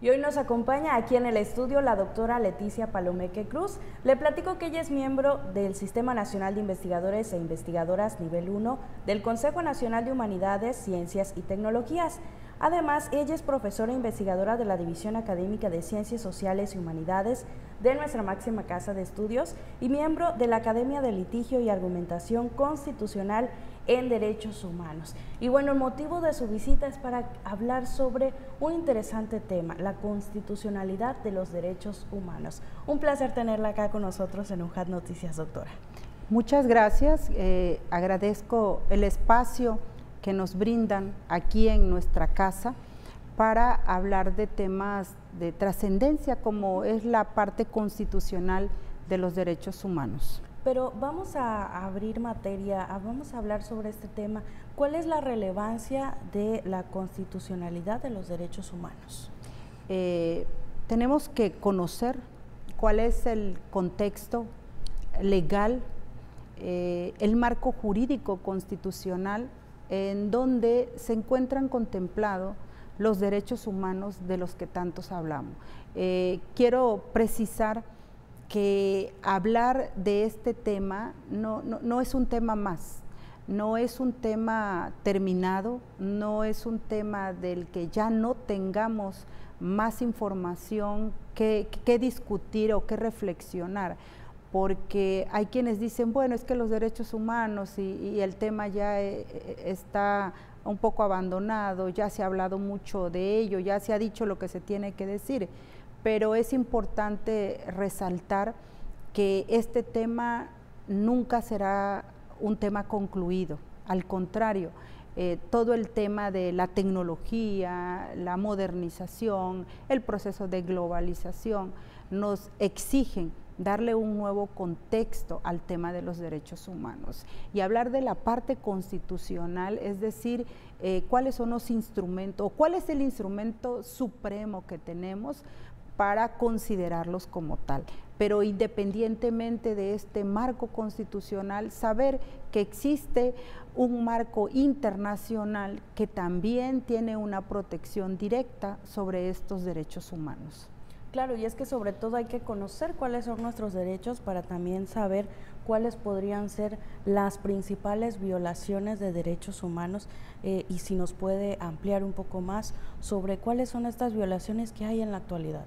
Y hoy nos acompaña aquí en el estudio la doctora Leticia Palomeque Cruz. Le platico que ella es miembro del Sistema Nacional de Investigadores e Investigadoras Nivel 1 del Consejo Nacional de Humanidades, Ciencias y Tecnologías. Además, ella es profesora e investigadora de la División Académica de Ciencias Sociales y Humanidades de nuestra máxima casa de estudios y miembro de la Academia de Litigio y Argumentación Constitucional en Derechos Humanos. Y bueno, el motivo de su visita es para hablar sobre un interesante tema, la constitucionalidad de los derechos humanos. Un placer tenerla acá con nosotros en UJAT Noticias, doctora. Muchas gracias, agradezco el espacio que nos brindan aquí en nuestra casa para hablar de temas de trascendencia como es la parte constitucional de los derechos humanos. Pero vamos a abrir materia, vamos a hablar sobre este tema. ¿Cuál es la relevancia de la constitucionalidad de los derechos humanos? Tenemos que conocer cuál es el contexto legal, el marco jurídico constitucional en donde se encuentran contemplados los derechos humanos de los que tantos hablamos. Quiero precisar que hablar de este tema no es un tema más, no es un tema terminado, no es un tema del que ya no tengamos más información que discutir o que reflexionar, porque hay quienes dicen, bueno, es que los derechos humanos y el tema ya está un poco abandonado, ya se ha hablado mucho de ello, ya se ha dicho lo que se tiene que decir, pero es importante resaltar que este tema nunca será un tema concluido, al contrario, todo el tema de la tecnología, la modernización, el proceso de globalización nos exigen darle un nuevo contexto al tema de los derechos humanos y hablar de la parte constitucional, es decir, cuáles son los instrumentos o cuál es el instrumento supremo que tenemos para considerarlos como tal. Pero independientemente de este marco constitucional, saber que existe un marco internacional que también tiene una protección directa sobre estos derechos humanos. Claro, y es que sobre todo hay que conocer cuáles son nuestros derechos para también saber cuáles podrían ser las principales violaciones de derechos humanos y si nos puede ampliar un poco más sobre cuáles son estas violaciones que hay en la actualidad.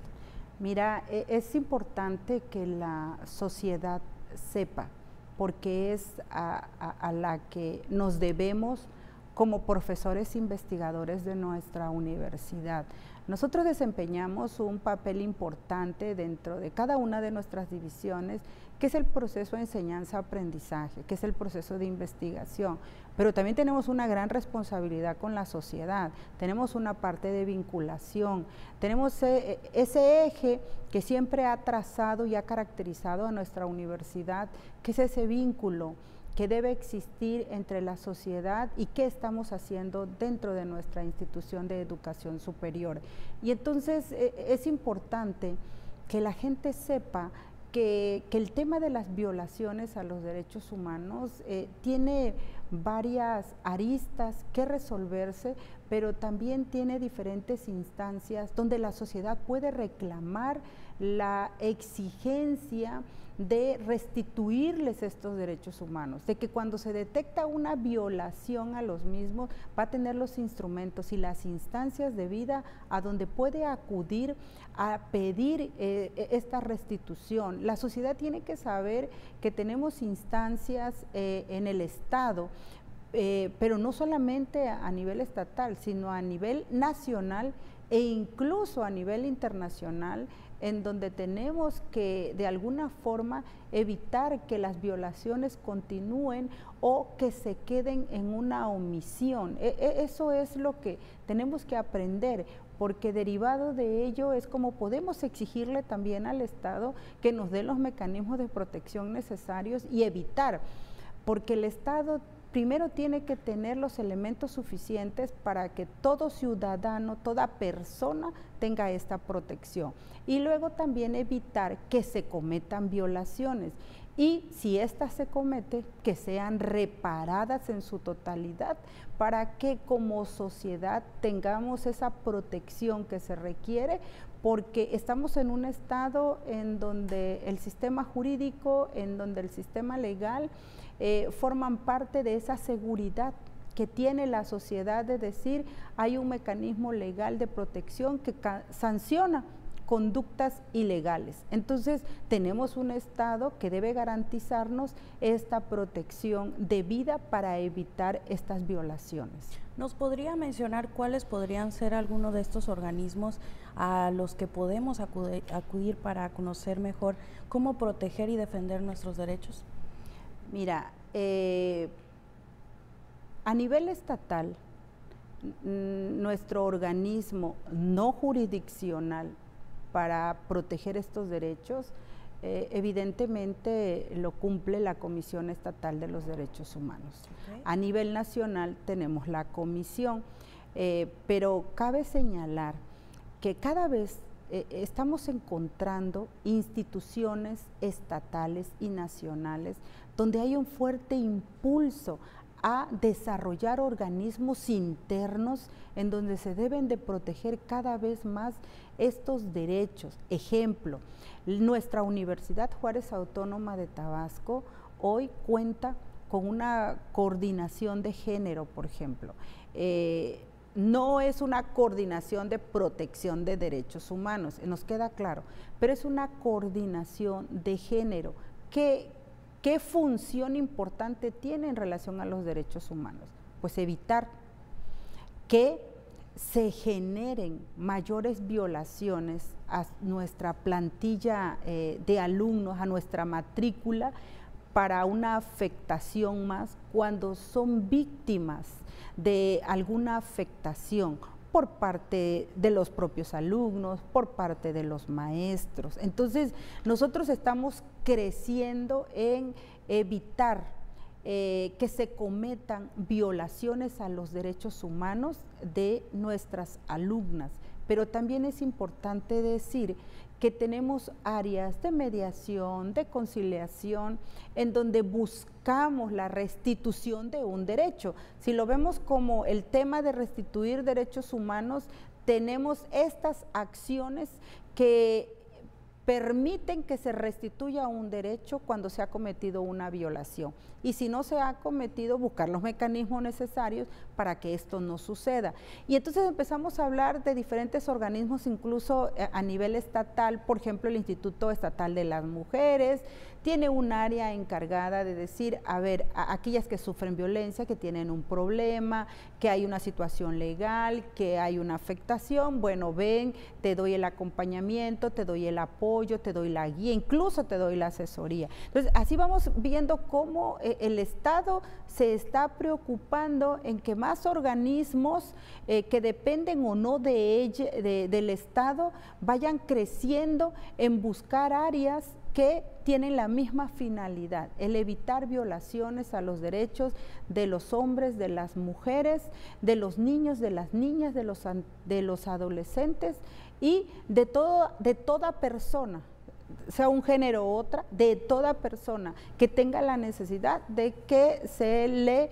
Mira, es importante que la sociedad sepa, porque es a la que nos debemos como profesores investigadores de nuestra universidad. Nosotros desempeñamos un papel importante dentro de cada una de nuestras divisiones, que es el proceso de enseñanza-aprendizaje, que es el proceso de investigación, pero también tenemos una gran responsabilidad con la sociedad, tenemos una parte de vinculación, tenemos ese eje que siempre ha trazado y ha caracterizado a nuestra universidad, que es ese vínculo que debe existir entre la sociedad y qué estamos haciendo dentro de nuestra institución de educación superior. Y entonces es importante que la gente sepa que el tema de las violaciones a los derechos humanos tiene varias aristas que resolverse, pero también tiene diferentes instancias donde la sociedad puede reclamar la exigencia de restituirles estos derechos humanos, de que cuando se detecta una violación a los mismos va a tener los instrumentos y las instancias de vida a donde puede acudir a pedir esta restitución. La sociedad tiene que saber que tenemos instancias en el Estado, pero no solamente a nivel estatal, sino a nivel nacional e incluso a nivel internacional, en donde tenemos que de alguna forma evitar que las violaciones continúen o que se queden en una omisión. Eso es lo que tenemos que aprender, porque derivado de ello es como podemos exigirle también al Estado que nos dé los mecanismos de protección necesarios y evitar, porque el Estado primero tiene que tener los elementos suficientes para que todo ciudadano, toda persona tenga esta protección y luego también evitar que se cometan violaciones. y si ésta se comete, que sean reparadas en su totalidad para que como sociedad tengamos esa protección que se requiere, porque estamos en un estado en donde el sistema jurídico, en donde el sistema legal forman parte de esa seguridad que tiene la sociedad de decir hay un mecanismo legal de protección que sanciona conductas ilegales. Entonces, tenemos un Estado que debe garantizarnos esta protección debida para evitar estas violaciones. ¿Nos podría mencionar cuáles podrían ser algunos de estos organismos a los que podemos acudir para conocer mejor cómo proteger y defender nuestros derechos? Mira, a nivel estatal, nuestro organismo no jurisdiccional para proteger estos derechos, evidentemente lo cumple la Comisión Estatal de los Derechos Humanos. Okay. A nivel nacional tenemos la comisión, pero cabe señalar que cada vez estamos encontrando instituciones estatales y nacionales donde hay un fuerte impulso a desarrollar organismos internos en donde se deben de proteger cada vez más estos derechos. Ejemplo, nuestra Universidad Juárez Autónoma de Tabasco hoy cuenta con una coordinación de género, por ejemplo. No es una coordinación de protección de derechos humanos, nos queda claro, pero es una coordinación de género. ¿Qué función importante tiene en relación a los derechos humanos? Pues evitar que se generen mayores violaciones a nuestra plantilla de alumnos, a nuestra matrícula, para una afectación más cuando son víctimas de alguna afectación por parte de los propios alumnos, por parte de los maestros. Entonces, nosotros estamos creciendo en evitar que se cometan violaciones a los derechos humanos de nuestras alumnas, pero también es importante decir que tenemos áreas de mediación, de conciliación, en donde buscamos la restitución de un derecho. Si lo vemos como el tema de restituir derechos humanos, tenemos estas acciones que permiten que se restituya un derecho cuando se ha cometido una violación. Y si no se ha cometido, buscar los mecanismos necesarios para que esto no suceda. Y entonces empezamos a hablar de diferentes organismos, incluso a nivel estatal. Por ejemplo, el Instituto Estatal de las Mujeres tiene un área encargada de decir, a ver, a aquellas que sufren violencia, que tienen un problema, que hay una situación legal, que hay una afectación, bueno, ven, te doy el acompañamiento, te doy el apoyo, te doy la guía, incluso te doy la asesoría. Entonces, así vamos viendo cómo el Estado se está preocupando en que más organismos que dependen o no del Estado vayan creciendo en buscar áreas que tienen la misma finalidad, el evitar violaciones a los derechos de los hombres, de las mujeres, de los niños, de las niñas, de los adolescentes y de toda persona, sea un género u otra, de toda persona que tenga la necesidad de que se le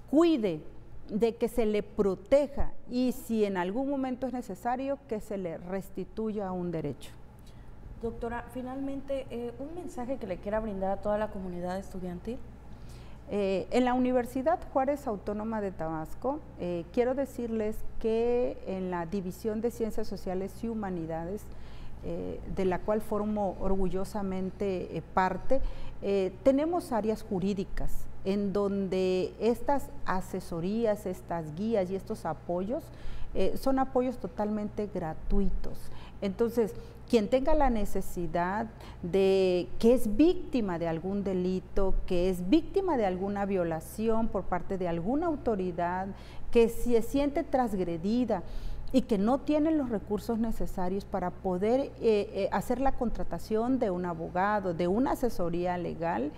cuide, de que se le proteja y si en algún momento es necesario que se le restituya un derecho. Doctora, finalmente, un mensaje que le quiera brindar a toda la comunidad estudiantil. En la Universidad Juárez Autónoma de Tabasco, quiero decirles que en la División de Ciencias Sociales y Humanidades, de la cual formo orgullosamente parte, tenemos áreas jurídicas en donde estas asesorías, estas guías y estos apoyos son apoyos totalmente gratuitos. Entonces, quien tenga la necesidad de que es víctima de algún delito, que es víctima de alguna violación por parte de alguna autoridad, que se siente transgredida y que no tiene los recursos necesarios para poder hacer la contratación de un abogado, de una asesoría legal,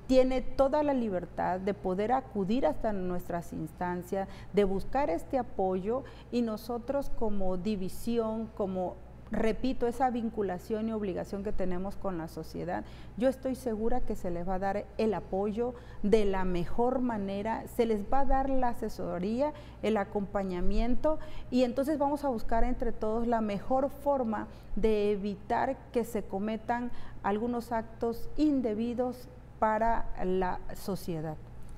tiene toda la libertad de poder acudir hasta nuestras instancias, de buscar este apoyo y nosotros como división, como repito, esa vinculación y obligación que tenemos con la sociedad, yo estoy segura que se les va a dar el apoyo de la mejor manera, se les va a dar la asesoría, el acompañamiento, y entonces vamos a buscar entre todos la mejor forma de evitar que se cometan algunos actos indebidos para la sociedad.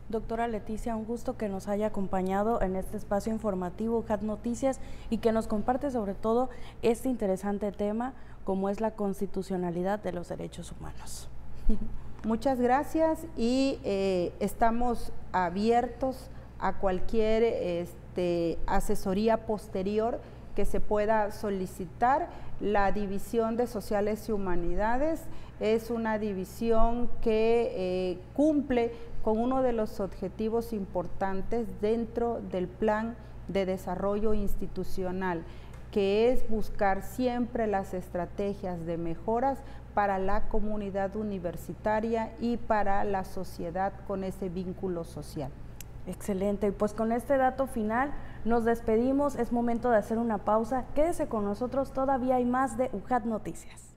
Doctora Leticia, un gusto que nos haya acompañado en este espacio informativo UJAT Noticias y que nos comparte sobre todo este interesante tema como es la constitucionalidad de los derechos humanos. Muchas gracias y estamos abiertos a cualquier asesoría posterior que se pueda solicitar. La División de Sociales y Humanidades es una división que cumple con uno de los objetivos importantes dentro del plan de desarrollo institucional, que es buscar siempre las estrategias de mejoras para la comunidad universitaria y para la sociedad con ese vínculo social. Excelente, y pues con este dato final nos despedimos, es momento de hacer una pausa, quédese con nosotros, todavía hay más de UJAT Noticias.